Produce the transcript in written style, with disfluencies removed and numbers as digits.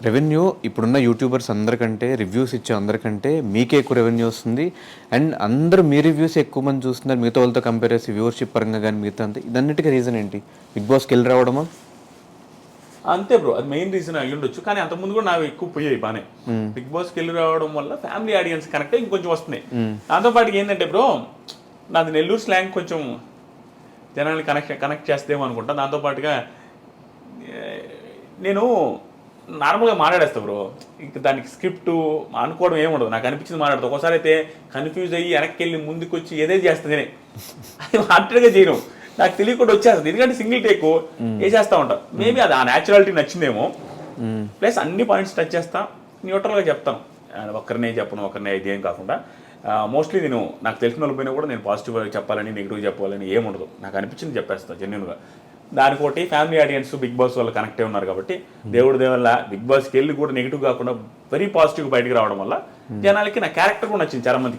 Revenue ఇప్పుడున్న YouTubers అందరికంటే reviews ఇచ్చే అందరికంటే మీకే ఎక్కువ రెవెన్యూ వస్తుంది. అండ్ అందరూ మీ రివ్యూస్ ఎక్కువ మంది చూస్తున్నారు మిగతా వాళ్ళతో కంపేర్ చేసి వ్యూవర్షిప్ పరంగా కానీ మిగతా అంతా ఇదన్నిటికీ రీజన్ ఏంటి? బిగ్ బాస్కి వెళ్ళి రావడమా? అంతే బ్రో, అది మెయిన్ రీజన్ అయ్యి ఉండొచ్చు. కానీ అంతకుముందు కూడా నాకు ఎక్కువ పోయాయి బాగానే. బిగ్ బాస్కి వెళ్ళి రావడం వల్ల ఫ్యామిలీ ఆడియన్స్ కనెక్ట్ ఇంకొంచెం వస్తున్నాయి. దాంతోపాటు ఏంటంటే బ్రో, నాది నెల్లూరు స్లాంగ్ కొంచెం జనాన్ని కనెక్ట్ చేస్తేమో అనుకుంటా. దాంతోపాటుగా నేను నార్మల్గా మాట్లాడేస్తా బ్రో, ఇంకా దానికి స్క్రిప్ట్ అనుకోవడం ఏముండదు. నాకు అనిపించింది మాట్లాడతా. ఒకసారి అయితే కన్ఫ్యూజ్ అయ్యి వెనక్కి వెళ్ళి ముందుకు వచ్చి ఏదైతే చేస్తుంది నేనే అది హార్ట్గా చేయను, నాకు తెలియకుండా వచ్చేస్తుంది. ఎందుకంటే సింగిల్ టేక్ వేసేస్తా ఉంటా. మేబీ అది ఆ న్యాచురాలిటీ నచ్చిందేమో. ప్లస్ అన్ని పాయింట్స్ టచ్ చేస్తా, న్యూట్రల్గా చెప్తాను. ఒకరినే చెప్పను, ఒకరినే ఇదేం కాకుండా మోస్ట్లీ నేను నాకు తెలిసిన వాళ్ళు పోయినా కూడా నేను పాజిటివ్ చెప్పాలని నెగిటివ్ చెప్పాలని ఏముండదు. నాకు అనిపించింది చెప్పేస్తాను జెన్యున్గా. దానికోటి ఫ్యామిలీ ఆడియన్స్ బిగ్ బాస్ వాళ్ళు కనెక్ట్ అయి ఉన్నారు కాబట్టి దేవుడి దేవల్ల బిగ్ బాస్కి వెళ్ళి కూడా నెగిటివ్ కాకుండా వెరీ పాజిటివ్ బయటకు రావడం వల్ల జనాలకి నా క్యారెక్టర్ కూడా నచ్చింది చాలా మందికి.